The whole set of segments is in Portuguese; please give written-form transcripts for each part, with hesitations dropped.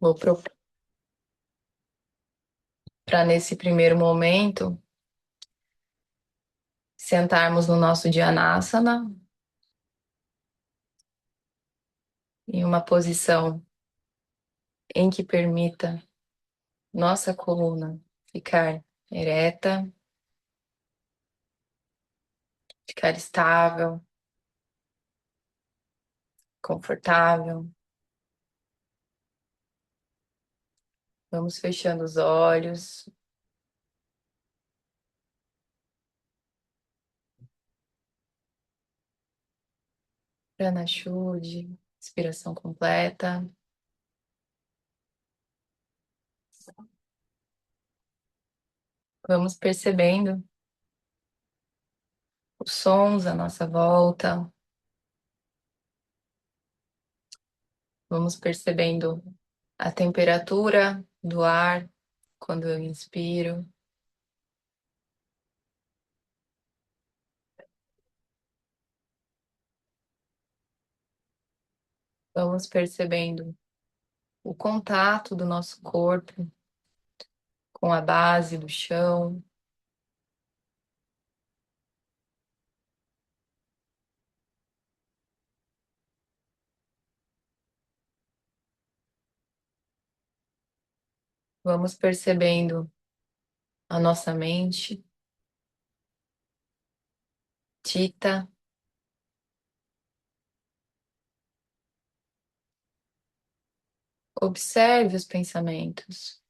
Vou para nesse primeiro momento sentarmos no nosso Dhanasana em uma posição em que permita nossa coluna ficar ereta, ficar estável, confortável. Vamos fechando os olhos. Pranashuddhi, respiração completa. Vamos percebendo os sons à nossa volta. Vamos percebendo a temperatura do ar quando eu inspiro. Vamos percebendo o contato do nosso corpo com a base do chão. Vamos percebendo a nossa mente, Tita. Observe os pensamentos.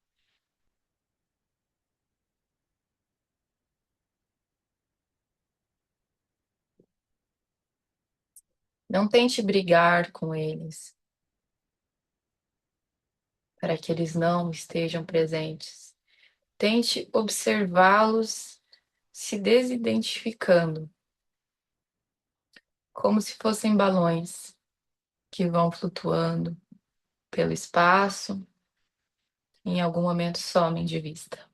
Não tente brigar com eles para que eles não estejam presentes. Tente observá-los se desidentificando, como se fossem balões que vão flutuando pelo espaço e em algum momento somem de vista.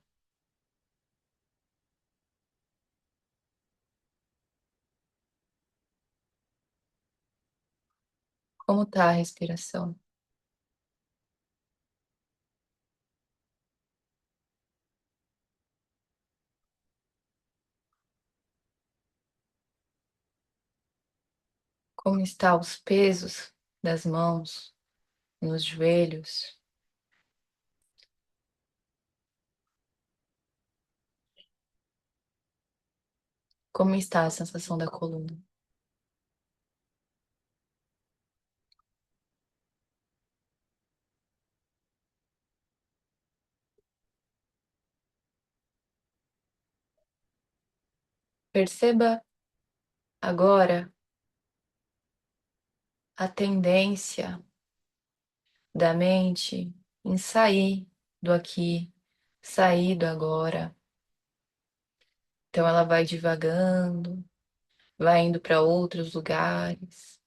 Como está a respiração? Como estão os pesos das mãos nos joelhos? Como está a sensação da coluna? Perceba agora a tendência da mente em sair do aqui, sair do agora. Então ela vai divagando, vai indo para outros lugares.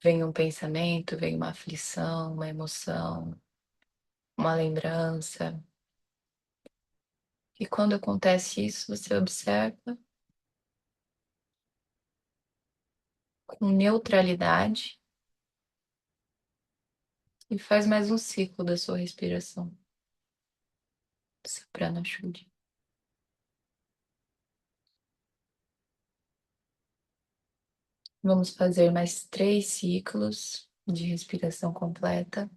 Vem um pensamento, vem uma aflição, uma emoção, uma lembrança. E quando acontece isso, você observa com neutralidade e faz mais um ciclo da sua respiração. Essa Pranashuddhi. Vamos fazer mais 3 ciclos de respiração completa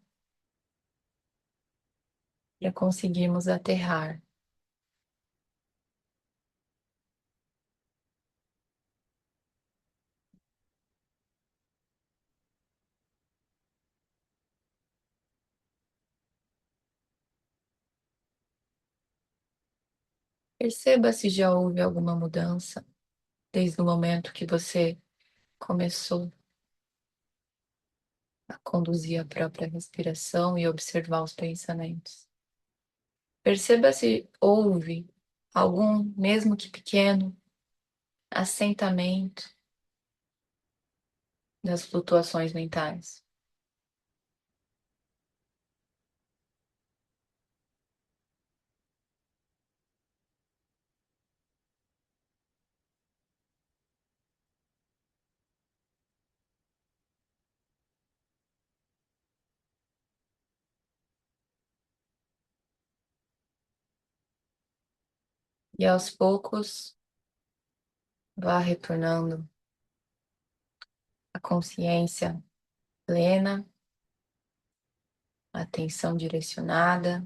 para conseguirmos aterrar. Perceba se já houve alguma mudança desde o momento que você começou a conduzir a própria respiração e observar os pensamentos. Perceba se houve algum, mesmo que pequeno, assentamento das flutuações mentais. E aos poucos, vá retornando a consciência plena, a atenção direcionada.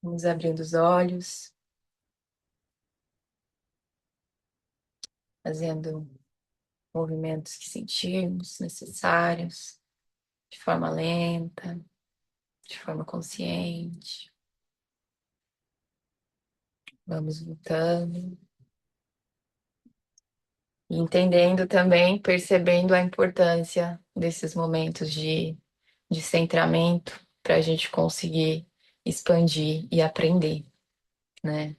Vamos abrindo os olhos, fazendo movimentos que sentirmos necessários, de forma lenta, de forma consciente. Vamos voltando. E entendendo também, percebendo a importância desses momentos de centramento para a gente conseguir expandir e aprender, né?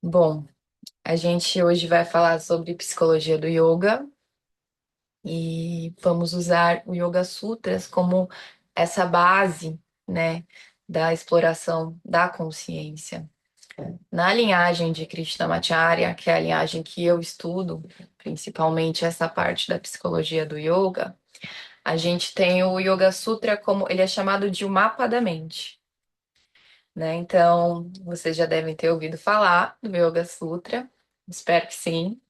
Bom, a gente hoje vai falar sobre psicologia do yoga e vamos usar o Yoga Sutras como essa base, né, da exploração da consciência. Na linhagem de Krishnamacharya, que é a linhagem que eu estudo, principalmente essa parte da psicologia do yoga, a gente tem o Yoga Sutra como ele é chamado de o mapa da mente, né? Então, vocês já devem ter ouvido falar do Yoga Sutra, espero que sim,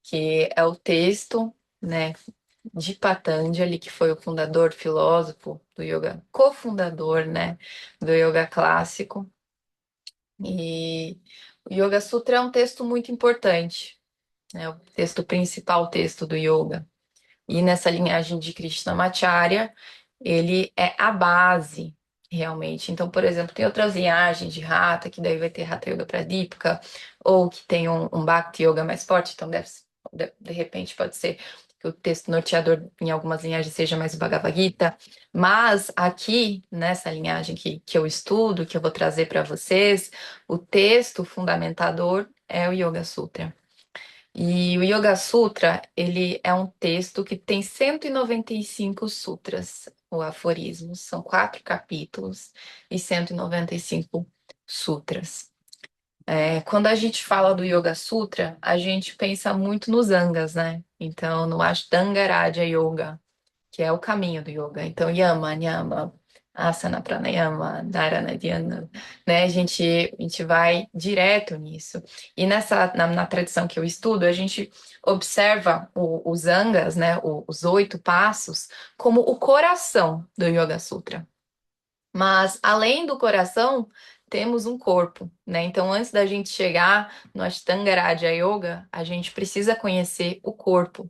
que é o texto, né, de Patanjali, que foi o fundador, filósofo do yoga, cofundador, né, do yoga clássico. E o Yoga Sutra é um texto muito importante, né, o texto principal, o texto do yoga. E nessa linhagem de Krishnamacharya, ele é a base, realmente. Então, por exemplo, tem outras linhagens de Hatha, que daí vai ter Hatha Yoga Pradipika, ou que tem um Bhakti Yoga mais forte, então de repente pode ser que o texto norteador em algumas linhagens seja mais o Bhagavad Gita, mas aqui, nessa linhagem que eu estudo, que eu vou trazer para vocês, o texto fundamentador é o Yoga Sutra. E o Yoga Sutra, ele é um texto que tem 195 sutras, ou aforismos, são 4 capítulos e 195 sutras. Quando a gente fala do Yoga Sutra, a gente pensa muito nos angas, né? Então, no Ashtanga Raja Yoga, que é o caminho do yoga. Então, yama, niyama, asana, pranayama, dharana, dhyana, né? A gente vai direto nisso. E na tradição que eu estudo, a gente observa os angas, né? Os 8 passos, como o coração do Yoga Sutra. Mas, além do coração, temos um corpo, né? Então, antes da gente chegar no Ashtanga Raja Yoga, a gente precisa conhecer o corpo.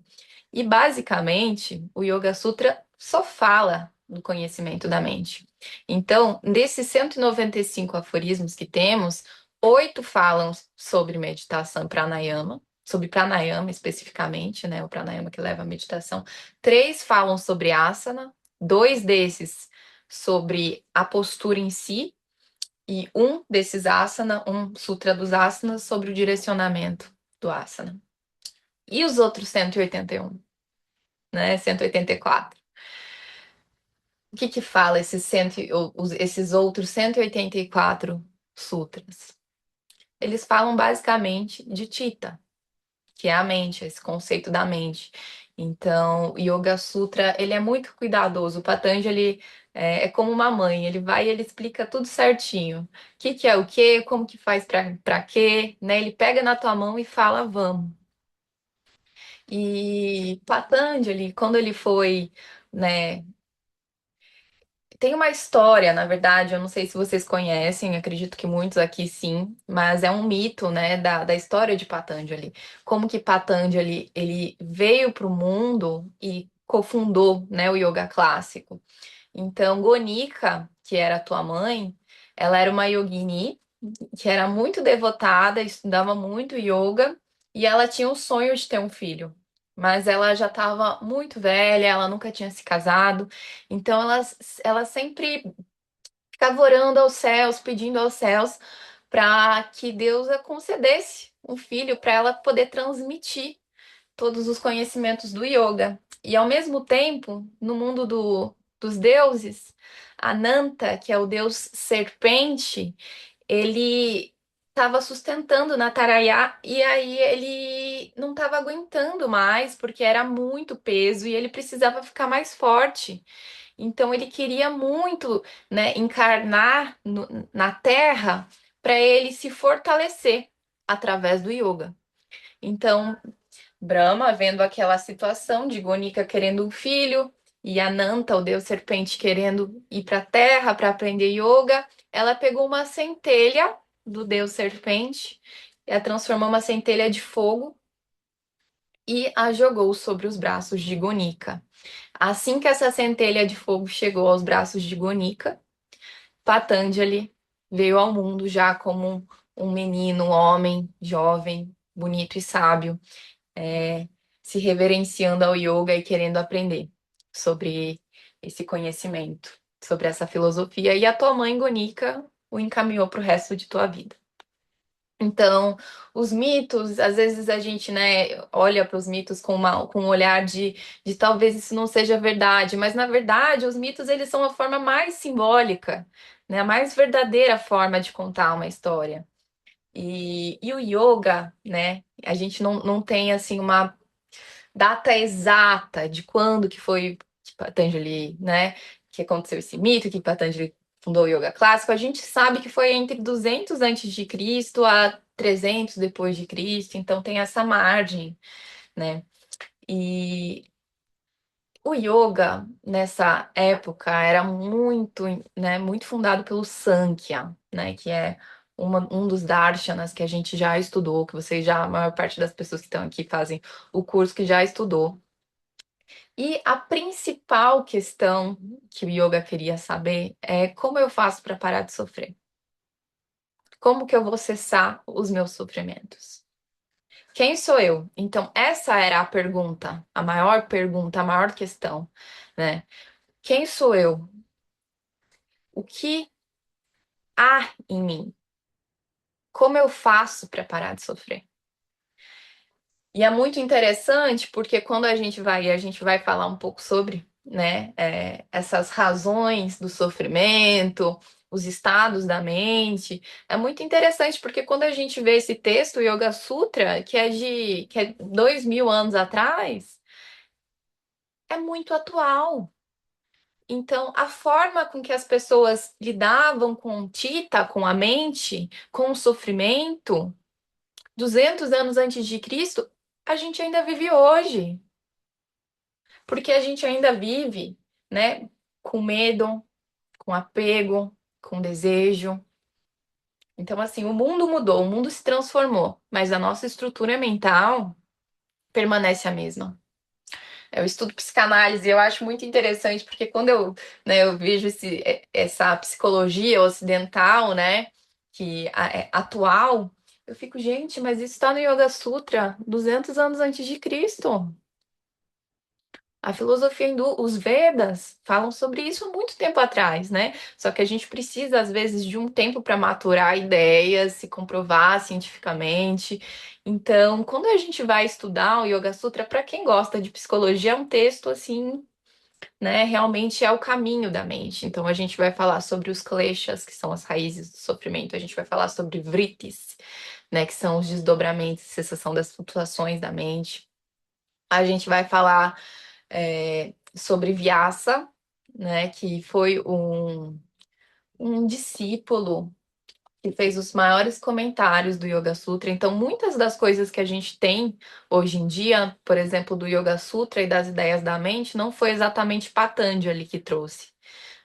E basicamente, o Yoga Sutra só fala do conhecimento da mente. Então, desses 195 aforismos que temos, 8 falam sobre meditação pranayama, sobre pranayama especificamente, né? O pranayama que leva à meditação. 3 falam sobre asana, 2 desses sobre a postura em si, e um desses asana, um sutra dos asanas, sobre o direcionamento do asana. E os outros 181? Né? 184. O que que fala esses outros 184 sutras? Eles falam basicamente de Chitta, que é a mente, esse conceito da mente. Então, o Yoga Sutra, ele é muito cuidadoso. O Patanjali é como uma mãe, ele vai e ele explica tudo certinho. O que que é o quê, como que faz para quê, né? Ele pega na tua mão e fala, vamos. E Patanjali, quando ele foi, né, tem uma história, na verdade, eu não sei se vocês conhecem, acredito que muitos aqui sim, mas é um mito, né, da história de Patanjali. Como que Patanjali, ele veio para o mundo e cofundou, né, o yoga clássico. Então, Gonika, que era a tua mãe, ela era uma yogini que era muito devotada, estudava muito yoga e ela tinha o sonho de ter um filho. Mas ela já estava muito velha, ela nunca tinha se casado, então ela sempre ficava orando aos céus, pedindo aos céus para que Deus a concedesse um filho para ela poder transmitir todos os conhecimentos do yoga. E ao mesmo tempo, no mundo dos deuses, Ananta, que é o deus serpente, ele estava sustentando na Taraiá e aí ele não estava aguentando mais porque era muito peso e ele precisava ficar mais forte. Então ele queria muito, né, encarnar na Terra para ele se fortalecer através do yoga. Então Brahma, vendo aquela situação de Gonika querendo um filho e Ananta, o deus serpente, querendo ir para a terra para aprender yoga, ela pegou uma centelha do deus serpente e a transformou uma centelha de fogo e a jogou sobre os braços de Gonika. Assim que essa centelha de fogo chegou aos braços de Gonika, Patanjali veio ao mundo já como um menino, um homem jovem, bonito e sábio, é, se reverenciando ao yoga e querendo aprender sobre esse conhecimento, sobre essa filosofia. E a tua mãe, Gonika, o encaminhou para o resto de tua vida. Então, os mitos, às vezes a gente, né, olha para os mitos com um olhar de talvez isso não seja verdade, mas na verdade os mitos eles são a forma mais simbólica, né, a mais verdadeira forma de contar uma história. E o yoga, né, a gente não tem assim uma data exata de quando que foi que Patanjali, né, que aconteceu esse mito, que Patanjali fundou o yoga clássico. A gente sabe que foi entre 200 antes de Cristo a 300 depois de Cristo, então tem essa margem, né? E o yoga nessa época era muito, né, muito fundado pelo Sankhya, né, que é um dos darshanas que a gente já estudou, que vocês já, a maior parte das pessoas que estão aqui fazem o curso que já estudou. E a principal questão que o yoga queria saber é como eu faço para parar de sofrer? Como que eu vou cessar os meus sofrimentos? Quem sou eu? Então, essa era a pergunta, a maior questão, né? Quem sou eu? O que há em mim? Como eu faço para parar de sofrer? E é muito interessante porque quando a gente vai falar um pouco sobre, né, essas razões do sofrimento, os estados da mente, é muito interessante porque quando a gente vê esse texto, o Yoga Sutra, que é 2000 anos atrás, é muito atual. Então, a forma com que as pessoas lidavam com o Tita, com a mente, com o sofrimento, 200 anos antes de Cristo, a gente ainda vive hoje. Porque a gente ainda vive, né, com medo, com apego, com desejo. Então, assim, o mundo mudou, o mundo se transformou, mas a nossa estrutura mental permanece a mesma. Eu estudo psicanálise e eu acho muito interessante, porque quando eu vejo essa psicologia ocidental, né, é atual, eu fico, gente, mas isso está no Yoga Sutra 200 anos antes de Cristo. A filosofia hindu, os Vedas, falam sobre isso há muito tempo atrás, né? Só que a gente precisa, às vezes, de um tempo para maturar ideias, se comprovar cientificamente. Então, quando a gente vai estudar o Yoga Sutra, para quem gosta de psicologia, é um texto assim, né? Realmente é o caminho da mente. Então, a gente vai falar sobre os kleshas, que são as raízes do sofrimento. A gente vai falar sobre vrittis, né? Que são os desdobramentos, cessação das flutuações da mente. A gente vai falar sobre Vyasa, né, que foi um discípulo que fez os maiores comentários do Yoga Sutra. Então, muitas das coisas que a gente tem hoje em dia, por exemplo, do Yoga Sutra e das ideias da mente, não foi exatamente Patanjali que trouxe,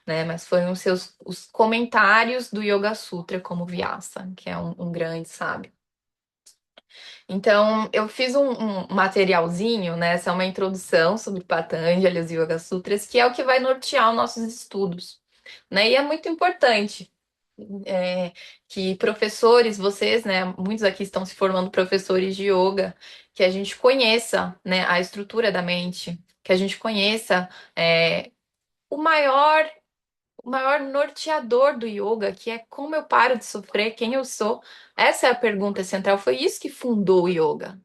né, mas foram os comentários do Yoga Sutra, como Vyasa, que é um grande sábio. Então, eu fiz um materialzinho, né? Essa é uma introdução sobre Patanjali e os Yoga Sutras, que é o que vai nortear os nossos estudos, né? E é muito importante é, que professores, vocês, né? Muitos aqui estão se formando professores de yoga, que a gente conheça, né, a estrutura da mente, que a gente conheça o maior o maior norteador do yoga, que é como eu paro de sofrer, quem eu sou. Essa é a pergunta central. Foi isso que fundou o yoga,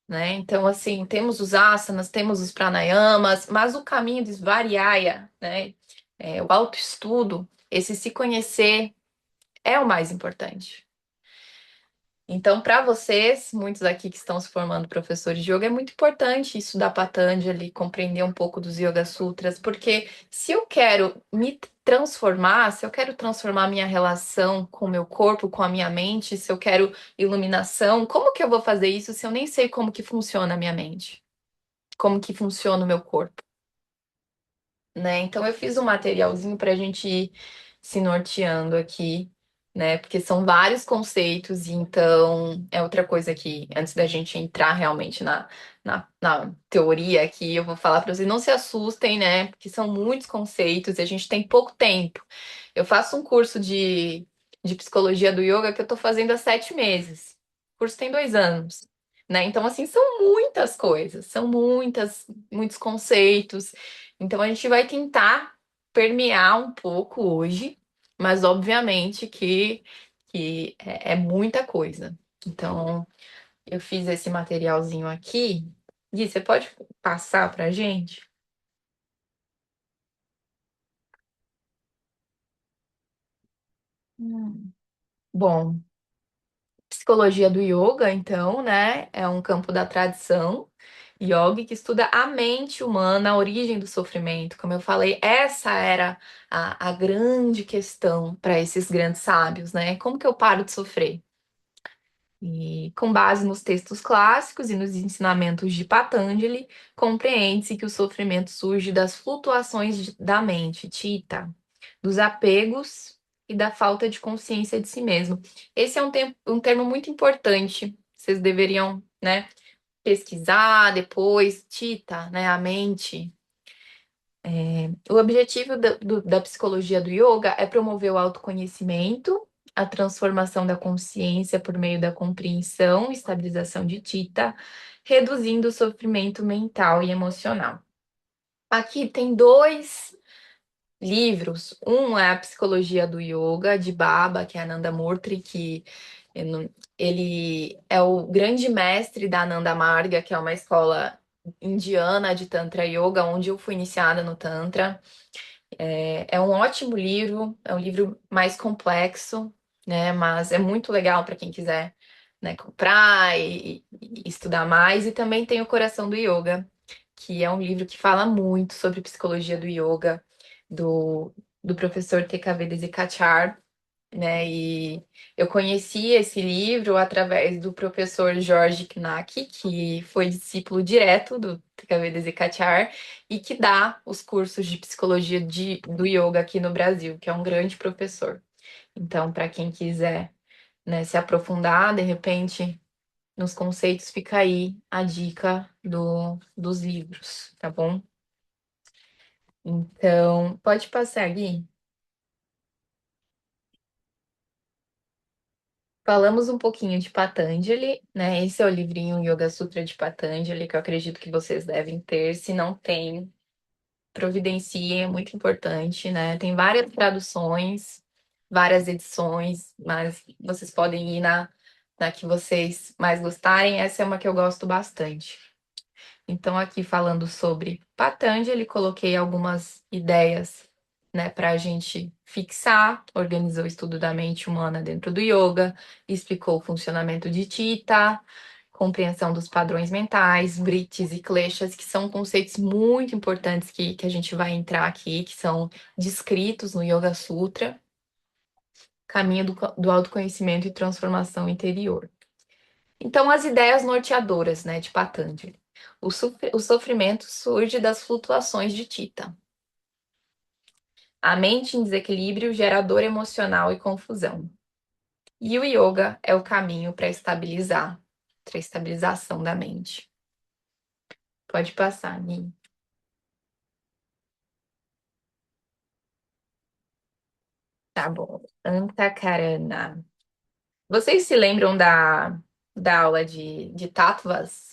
né? Então, assim, temos os asanas, temos os pranayamas, mas o caminho de Svariyaya, né? O autoestudo, esse se conhecer, é o mais importante. Então, para vocês, muitos aqui que estão se formando professores de yoga, é muito importante estudar Patanjali, compreender um pouco dos Yoga Sutras, porque se eu quero me transformar, se eu quero transformar minha relação com o meu corpo, com a minha mente, se eu quero iluminação, como que eu vou fazer isso se eu nem sei como que funciona a minha mente? Como que funciona o meu corpo? Né? Então eu fiz um materialzinho para a gente ir se norteando aqui, né? Porque são vários conceitos, e então é outra coisa que, antes da gente entrar realmente na teoria aqui, eu vou falar para vocês, não se assustem, né? Porque são muitos conceitos e a gente tem pouco tempo. Eu faço um curso de psicologia do yoga que eu estou fazendo há 7 meses. O curso tem 2 anos. Né? Então, assim, são muitas coisas, são muitos conceitos. Então a gente vai tentar permear um pouco hoje, mas obviamente que é muita coisa. Então eu fiz esse materialzinho aqui. Gui, você pode passar para a gente? Bom, psicologia do yoga, então, né, é um campo da tradição yoga que estuda a mente humana, a origem do sofrimento. Como eu falei, essa era a grande questão para esses grandes sábios, né? Como que eu paro de sofrer? E com base nos textos clássicos e nos ensinamentos de Patanjali, compreende-se que o sofrimento surge das flutuações da mente, Chitta, dos apegos e da falta de consciência de si mesmo. Esse é um termo muito importante. Vocês deveriam, né, pesquisar depois, Chitta, né, a mente. O objetivo da psicologia do yoga é promover o autoconhecimento, a transformação da consciência por meio da compreensão e estabilização de Chitta, reduzindo o sofrimento mental e emocional. Aqui tem dois livros. Um é a Psicologia do Yoga, de Baba, que é Ananda Murtry, que eu não- ele é o grande mestre da Ananda Marga, que é uma escola indiana de Tantra Yoga, onde eu fui iniciada no Tantra. É um ótimo livro, é um livro mais complexo, né? Mas é muito legal para quem quiser, né, comprar e estudar mais. E também tem O Coração do Yoga, que é um livro que fala muito sobre psicologia do yoga, do, do professor TKV Desikachar, né? E eu conheci esse livro através do professor Jorge Knack, que foi discípulo direto do TKV Desikachar e que dá os cursos de psicologia do yoga aqui no Brasil, que é um grande professor. Então, para quem quiser, né, se aprofundar, de repente, nos conceitos, fica aí a dica dos livros, tá bom? Então, pode passar, Gui. Falamos um pouquinho de Patanjali, né? Esse é o livrinho Yoga Sutra de Patanjali, que eu acredito que vocês devem ter. Se não tem, providenciem, é muito importante, né? Tem várias traduções, várias edições, mas vocês podem ir na que vocês mais gostarem. Essa é uma que eu gosto bastante. Então, aqui falando sobre Patanjali, coloquei algumas ideias, né, para a gente fixar, organizou o estudo da mente humana dentro do yoga, explicou o funcionamento de Chitta, compreensão dos padrões mentais, vritis e kleshas, que são conceitos muito importantes que a gente vai entrar aqui, que são descritos no Yoga Sutra, caminho do autoconhecimento e transformação interior. Então, as ideias norteadoras, né, de Patanjali. O sofrimento surge das flutuações de Tita. A mente em desequilíbrio gera dor emocional e confusão. E o yoga é o caminho para a estabilização da mente. Pode passar, Ni. Tá bom. Antakarana. Vocês se lembram da aula de tattvas?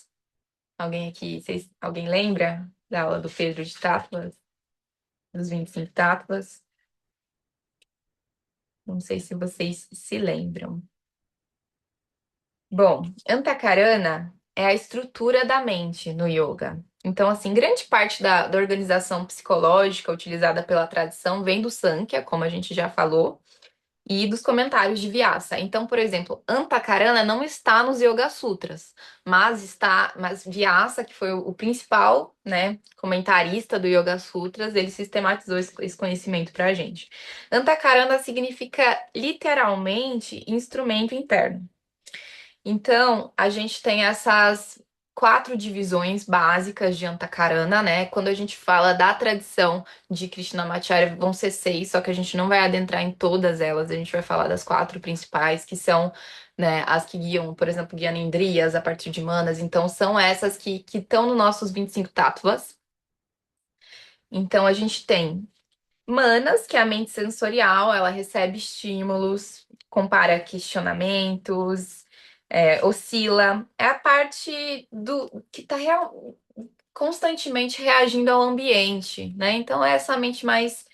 Alguém aqui, alguém lembra da aula do Pedro de tattvas? Dos 25 tattvas? Não sei se vocês se lembram. Bom, Antakarana é a estrutura da mente no yoga. Então, assim, grande parte da organização psicológica utilizada pela tradição vem do Sankhya, como a gente já falou, e dos comentários de Vyasa. Então, por exemplo, Antakarana não está nos Yoga Sutras, mas Vyasa, que foi o principal, né, comentarista do Yoga Sutras, ele sistematizou esse conhecimento para a gente. Antakarana significa literalmente instrumento interno. Então, a gente tem essas quatro divisões básicas de Antakarana, né? Quando a gente fala da tradição de Krishnamacharya, vão ser seis, só que a gente não vai adentrar em todas elas, a gente vai falar das quatro principais, que são, né, as que guiam, por exemplo, Gyanendriyas a partir de manas, então são essas que estão nos nossos 25 tattvas. Então, a gente tem Manas, que é a mente sensorial, ela recebe estímulos, compara questionamentos, oscila. É a parte do que está constantemente reagindo ao ambiente, né? Então é essa mente mais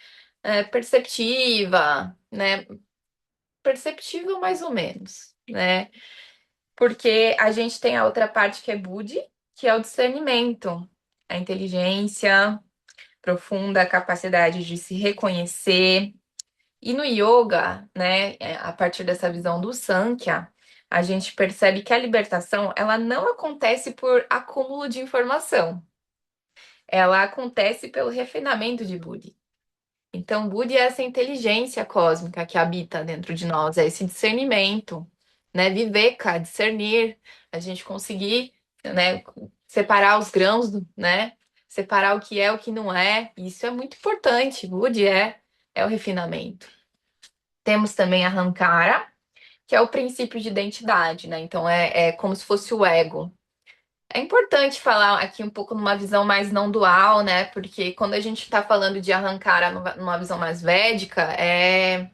perceptiva, né? Perceptível mais ou menos, né? Porque a gente tem a outra parte que é Budi, que é o discernimento, a inteligência profunda, a capacidade de se reconhecer. E no yoga, né, a partir dessa visão do Sankhya, a gente percebe que a libertação, ela não acontece por acúmulo de informação. Ela acontece pelo refinamento de Buddhi. Então, Buddhi é essa inteligência cósmica que habita dentro de nós, é esse discernimento, né? Viveka, discernir, a gente conseguir, né, separar os grãos, né? Separar o que é, o que não é. Isso é muito importante. Buddhi é o refinamento. Temos também a Hankara, que é o princípio de identidade, né? Então é como se fosse o ego. É importante falar aqui um pouco numa visão mais não dual, né? Porque quando a gente está falando de Ahankara numa visão mais védica, é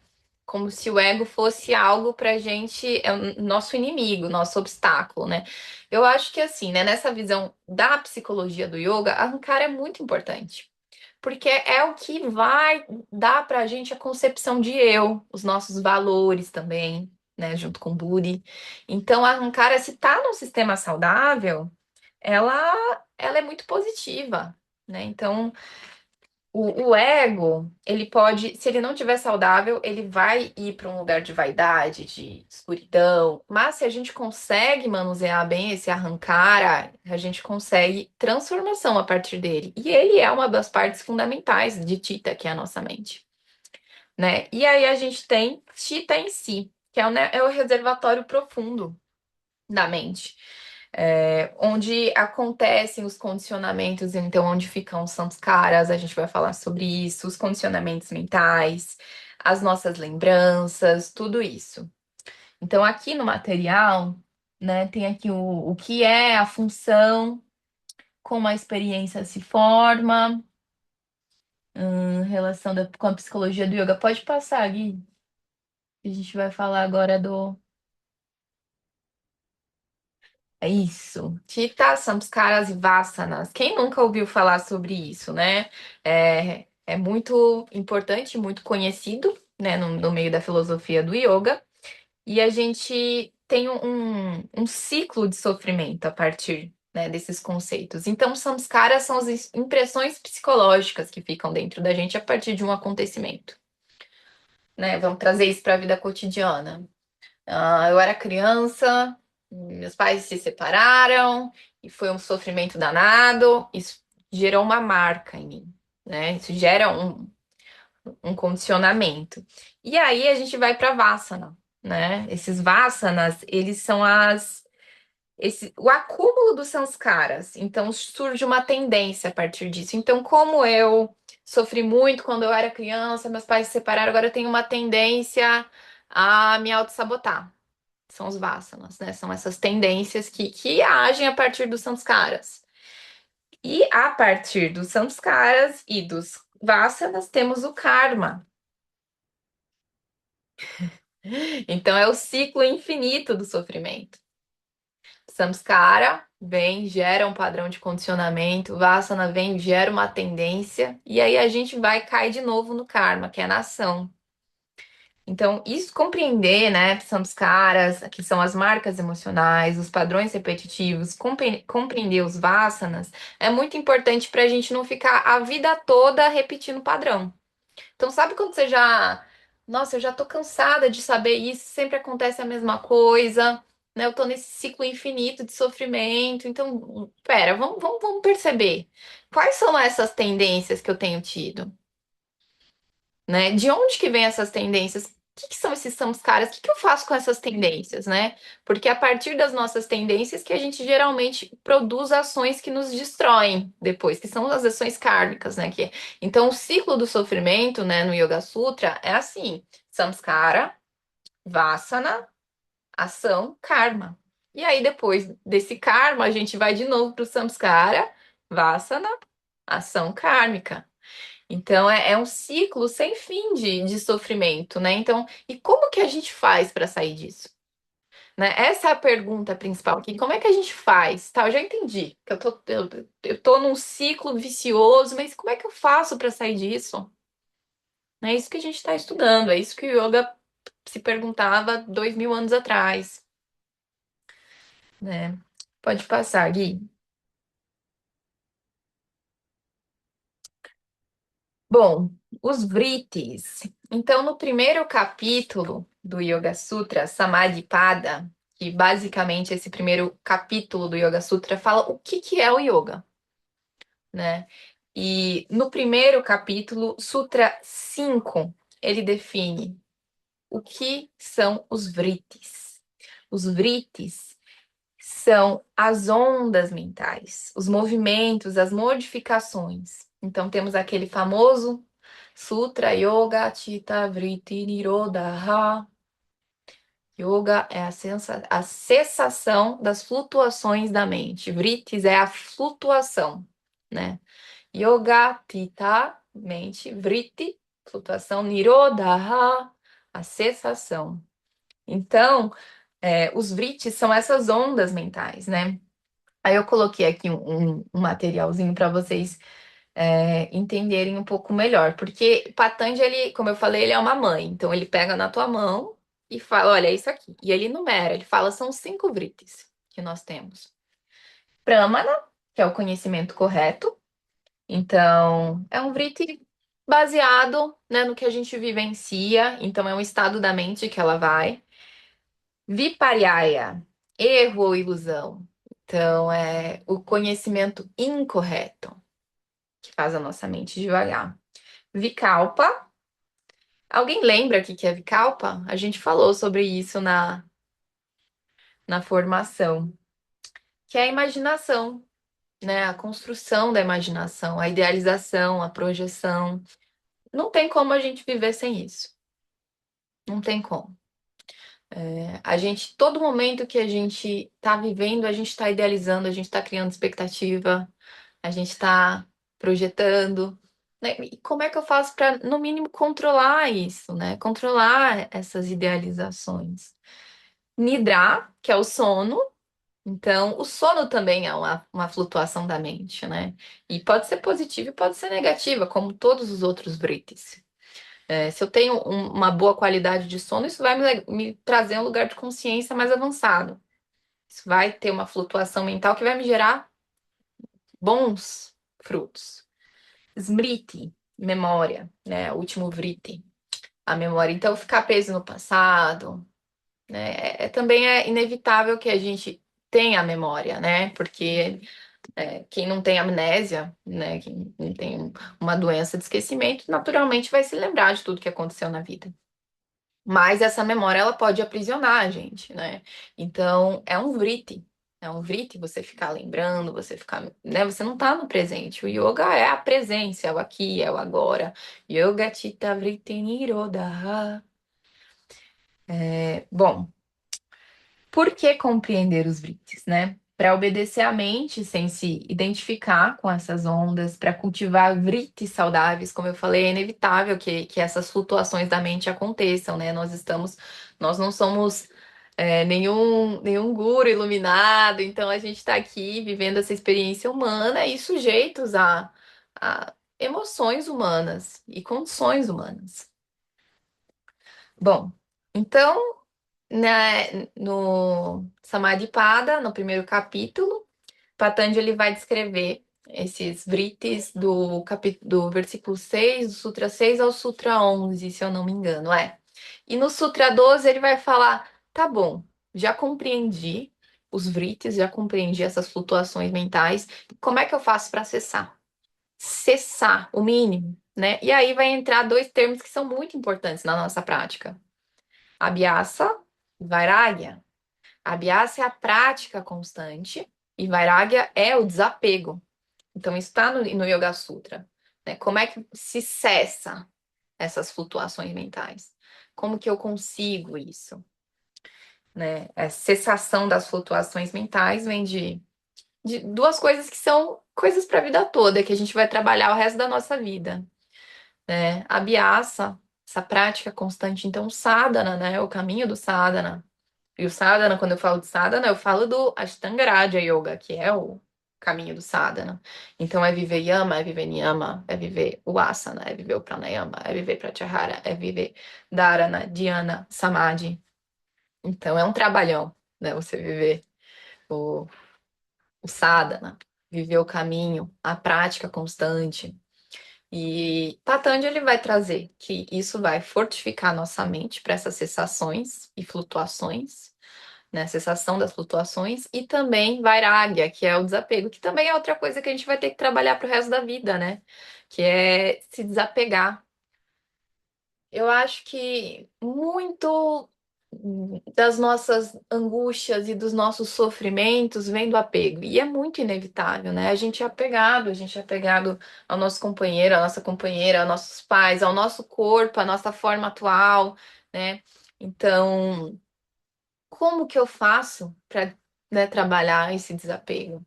como se o ego fosse algo pra gente, é o nosso inimigo, nosso obstáculo, né? Eu acho que assim, né, nessa visão da psicologia do yoga, a Ahankara é muito importante. Porque é o que vai dar pra gente a concepção de eu, os nossos valores também, né, junto com o Buddhi. Então, a Ahankara, se tá num sistema saudável, ela é muito positiva, né? Então, o ego, ele pode, se ele não tiver saudável, ele vai ir para um lugar de vaidade, de escuridão. Mas se a gente consegue manusear bem esse arrancar, a gente consegue transformação a partir dele. E ele é uma das partes fundamentais de Tita, que é a nossa mente, né? E aí a gente tem Tita em si, que é o reservatório profundo da mente, onde acontecem os condicionamentos, então onde ficam os samskaras, a gente vai falar sobre isso, os condicionamentos mentais, as nossas lembranças, tudo isso. Então aqui no material, né, tem aqui o que é a função, como a experiência se forma, relação com a psicologia do yoga. Pode passar, Gui. A gente vai falar agora do É isso. Chitta, Samskaras e Vasanas. Quem nunca ouviu falar sobre isso, né? É muito importante, muito conhecido, né, no meio da filosofia do yoga. E a gente tem um ciclo de sofrimento a partir, né, desses conceitos. Então, samskaras são as impressões psicológicas que ficam dentro da gente a partir de um acontecimento, né? Vamos trazer isso para a vida cotidiana. Eu era criança, meus pais se separaram e foi um sofrimento danado. Isso gerou uma marca em mim, né? Isso gera um condicionamento. E aí a gente vai para Vassana, né? Esses Vassanas, eles são o acúmulo dos sanskaras. Então surge uma tendência a partir disso. Então, como eu sofri muito quando eu era criança, meus pais se separaram, agora eu tenho uma tendência a me auto-sabotar. São os vasanas, né? São essas tendências que agem a partir dos samskaras. E a partir dos samskaras e dos vasanas temos o karma. Então é o ciclo infinito do sofrimento. Samskara vem, gera um padrão de condicionamento, vasana vem, gera uma tendência, e aí a gente vai cair de novo no karma, que é na ação. Então, isso compreender, né, são os caras, que são as marcas emocionais, os padrões repetitivos, compreender os vasanas, é muito importante para a gente não ficar a vida toda repetindo o padrão. Então, sabe quando você já, Nossa, eu já tô cansada de saber isso, sempre acontece a mesma coisa, né? Eu tô nesse ciclo infinito de sofrimento. Então, pera, vamos perceber. Quais são essas tendências que eu tenho tido, né? De onde que vem essas tendências? Que são esses samskaras? O que eu faço com essas tendências, né? Porque é a partir das nossas tendências que a gente geralmente produz ações que nos destroem depois, que são as ações kármicas, né? Então, o ciclo do sofrimento, né, no Yoga Sutra é assim: samskara, vasana, ação, karma. E aí, depois desse karma, a gente vai de novo para o samskara, vasana, ação kármica. Então é um ciclo sem fim de sofrimento, né? Então, e como que a gente faz para sair disso? Né? Essa é a pergunta principal aqui. Como é que a gente faz? Tá, eu já entendi que eu tô num ciclo vicioso, mas como é que eu faço para sair disso? É isso que a gente está estudando, é isso que o yoga se perguntava 2000 anos atrás, né? Pode passar, Gui. Bom, os vritis. Então, no primeiro capítulo do Yoga Sutra, Samadhipada, que basicamente esse primeiro capítulo do Yoga Sutra fala o que que é o yoga, né? E no primeiro capítulo, Sutra 5, ele define o que são os vritis. Os vritis são as ondas mentais, os movimentos, as modificações. Então temos aquele famoso Sutra Yoga Chitta Vritti Nirodha. Yoga é a cessação das flutuações da mente. Vrittis é a flutuação, né? Yoga Chitta, mente, Vritti, flutuação, Nirodha, a cessação. Então, os vrittis são essas ondas mentais, né? Aí eu coloquei aqui um materialzinho para vocês entenderem um pouco melhor, porque Patanjali, como eu falei, ele é uma mãe, então ele pega na tua mão e fala, olha, é isso aqui. E ele enumera, ele fala, são 5 vrittis que nós temos. Pramana, que é o conhecimento correto, então é um vritti baseado, né, no que a gente vivencia, então é um estado da mente que ela vai. Vipariyaya, erro ou ilusão. Então, é o conhecimento incorreto que faz a nossa mente devagar. Vikalpa. Alguém lembra o que que é Vikalpa? A gente falou sobre isso na formação, que é a imaginação, né? A construção da imaginação, a idealização, a projeção. Não tem como a gente viver sem isso. Não tem como. A gente, todo momento que a gente está vivendo, a gente está idealizando, a gente está criando expectativa, a gente está projetando, né? E como é que eu faço para, no mínimo, controlar isso, né? Controlar essas idealizações. Nidra, que é o sono. Então, o sono também é uma flutuação da mente, né? E pode ser positiva e pode ser negativa, como todos os outros vritis. Se eu tenho uma boa qualidade de sono, isso vai me trazer um lugar de consciência mais avançado. Isso vai ter uma flutuação mental que vai me gerar bons frutos. Smriti, memória, né? O último vriti, a memória. Então, ficar preso no passado, né? Também é inevitável que a gente tenha a memória, né? Porque quem não tem amnésia, né? Quem não tem uma doença de esquecimento, naturalmente vai se lembrar de tudo que aconteceu na vida. Mas essa memória ela pode aprisionar a gente, né? Então é um vriti. É um vriti você ficar lembrando, você ficar, né? Você não tá no presente. O yoga é a presença, é o aqui, é o agora. Yoga chitta vritti nirodha. Bom, por que compreender os vrittis, né? Para obedecer à mente sem se identificar com essas ondas, para cultivar vrittis saudáveis, como eu falei, é inevitável que essas flutuações da mente aconteçam, né? Nós não somos nenhum guru iluminado, então a gente está aqui vivendo essa experiência humana e sujeitos a emoções humanas e condições humanas. Bom, então no Samadhipada, no primeiro capítulo, Patanjali vai descrever esses vritis do versículo 6, do Sutra 6 ao Sutra 11, se eu não me engano, E no Sutra 12 ele vai falar: tá bom, já compreendi os vritis, já compreendi essas flutuações mentais. Como é que eu faço para cessar? Cessar, o mínimo, né? E aí vai entrar dois termos que são muito importantes na nossa prática: abhyasa e vairagya. Abhyasa é a prática constante e vairagya é o desapego. Então, isso está no Yoga Sutra, né? Como é que se cessa essas flutuações mentais? Como que eu consigo isso, né? A cessação das flutuações mentais vem de duas coisas que são coisas para a vida toda, que a gente vai trabalhar o resto da nossa vida, né? A Abhyasa, essa prática constante, então, sadhana, né? O caminho do sadhana. E o sadhana, quando eu falo de sadhana, eu falo do Ashtanga Raja Yoga, que é o caminho do sadhana. Então, é viver yama, é viver niyama, é viver o asana, é viver o pranayama, é viver pratyahara, é viver dharana, dhyana, samadhi. Então, é um trabalhão, né? Você viver o, o sadhana, viver o caminho, a prática constante. E Patanjali vai trazer que isso vai fortificar nossa mente para essas sensações e flutuações, né? Cessação das flutuações, e também Vairagya, que é o desapego, que também é outra coisa que a gente vai ter que trabalhar para o resto da vida, né? Que é se desapegar. Eu acho que muito das nossas angústias e dos nossos sofrimentos vem do apego. E é muito inevitável, né? A gente é apegado ao nosso companheiro, à nossa companheira, aos nossos pais, ao nosso corpo, à nossa forma atual, né? Então, como que eu faço para, né, trabalhar esse desapego?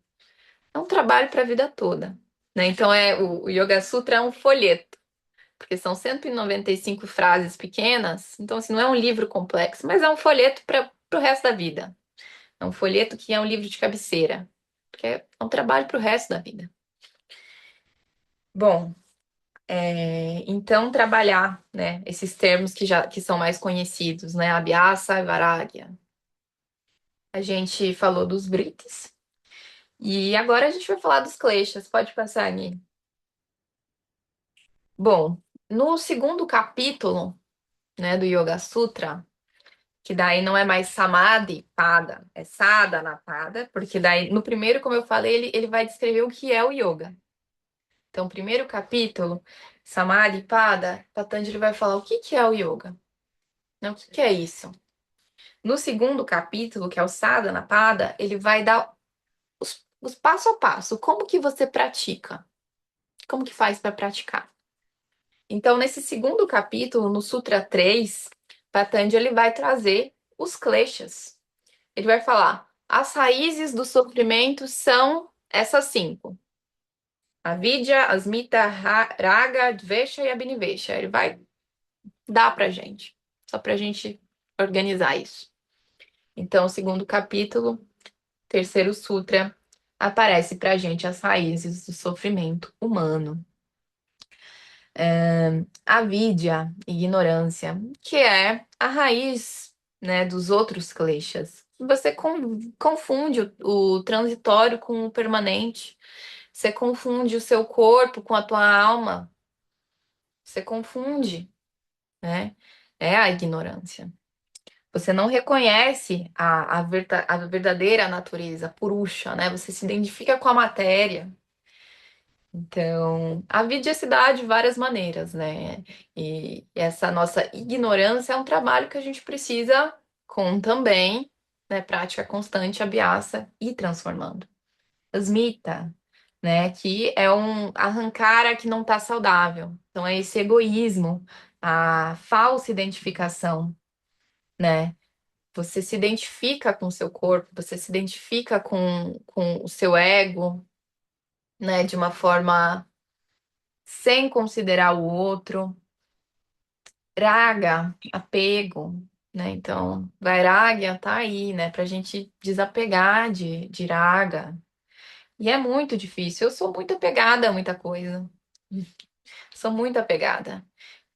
É um trabalho para a vida toda, né? Então, o Yoga Sutra é um folheto, porque são 195 frases pequenas, então assim, não é um livro complexo, mas é um folheto para o resto da vida. É um folheto que é um livro de cabeceira, porque é um trabalho para o resto da vida. Bom, então trabalhar, né, esses termos que são mais conhecidos, né, Abhyasa e Vairagya. A gente falou dos Brites e agora a gente vai falar dos Kleshas. Pode passar, Ani. Bom, no segundo capítulo, né, do Yoga Sutra, que daí não é mais samadhi pada, é sadhana pada, porque daí no primeiro, como eu falei, ele vai descrever o que é o yoga. Então, primeiro capítulo, samadhi pada, Patanjali vai falar o que é o yoga, né? O que é isso? No segundo capítulo, que é o sadhana pada, ele vai dar os passo a passo, como que você pratica, como que faz para praticar. Então, nesse segundo capítulo, no Sutra 3, Patanjali vai trazer os kleshas. Ele vai falar: as raízes do sofrimento são essas cinco: avidya, asmita, raga, dvesha e abhinivesha. Ele vai dar pra gente, só pra gente organizar isso. Então, o segundo capítulo, terceiro sutra, aparece pra gente as raízes do sofrimento humano. Avidya, ignorância, que é a raiz, né, dos outros kleshas. Você confunde o transitório com o permanente. Você confunde o seu corpo com a tua alma. Você confunde, né? É a ignorância. Você não reconhece a verdadeira natureza, purusha, né? Você se identifica com a matéria. Então, a vida se dá de várias maneiras, né? E essa nossa ignorância é um trabalho que a gente precisa, com também, né, prática constante, abhyasa, ir transformando. Asmita, né, que é um arrancar a que não está saudável. Então, é esse egoísmo, a falsa identificação, né? Você se identifica com o seu corpo, você se identifica com o seu ego, né, de uma forma sem considerar o outro. Raga, apego, né? Então, vairagya tá aí, né? Pra gente desapegar de raga. E é muito difícil. Eu sou muito apegada a muita coisa. Sou muito apegada.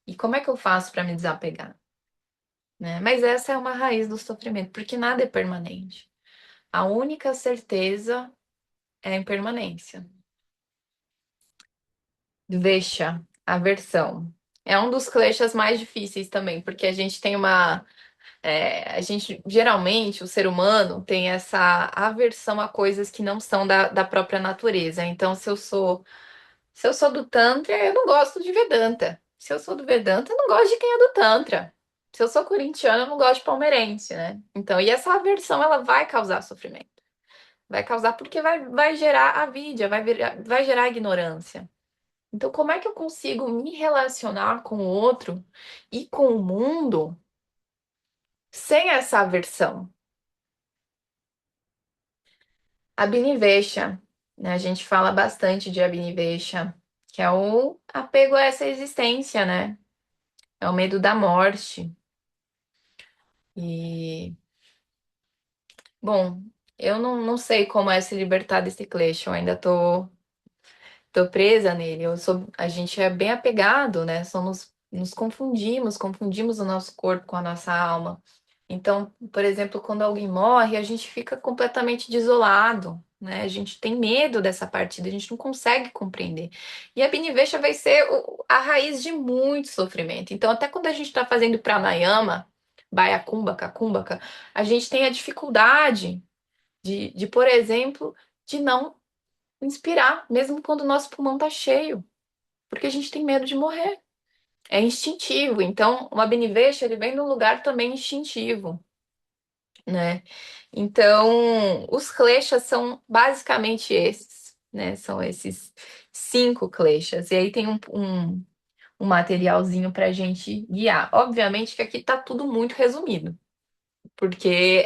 E como é que eu faço para me desapegar, né? Mas essa é uma raiz do sofrimento, porque nada é permanente. A única certeza é a impermanência. Vesha, aversão. É um dos kleshas mais difíceis também, porque a gente tem uma. A gente, geralmente, o ser humano tem essa aversão a coisas que não são da própria natureza. Então, se eu sou do Tantra, eu não gosto de Vedanta. Se eu sou do Vedanta, eu não gosto de quem é do Tantra. Se eu sou corintiana, eu não gosto de palmeirense, né? Então, e essa aversão, ela vai causar sofrimento. Vai causar porque vai gerar avidia, vai gerar ignorância. Então, como é que eu consigo me relacionar com o outro e com o mundo sem essa aversão? Abnivesha, né? A gente fala bastante de Abnivesha, que é o apego a essa existência, né? É o medo da morte. E, bom, eu não sei como é se libertar desse klesho, eu ainda tô presa nele. A gente é bem apegado, né? Nos confundimos o nosso corpo com a nossa alma. Então, por exemplo, quando alguém morre, a gente fica completamente desolado, né? A gente tem medo dessa partida, a gente não consegue compreender. E a Binivesha vai ser a raiz de muito sofrimento. Então, até quando a gente está fazendo pranayama, Baya Kumbhaka, Kumbhaka, a gente tem a dificuldade por exemplo, de não inspirar, mesmo quando o nosso pulmão tá cheio, porque a gente tem medo de morrer. É instintivo. Então, o Abhinivesha, ele vem de um lugar também instintivo, né? Então, os kleshas são basicamente esses, né? São esses 5 kleshas. E aí tem um materialzinho pra gente guiar. Obviamente que aqui tá tudo muito resumido, porque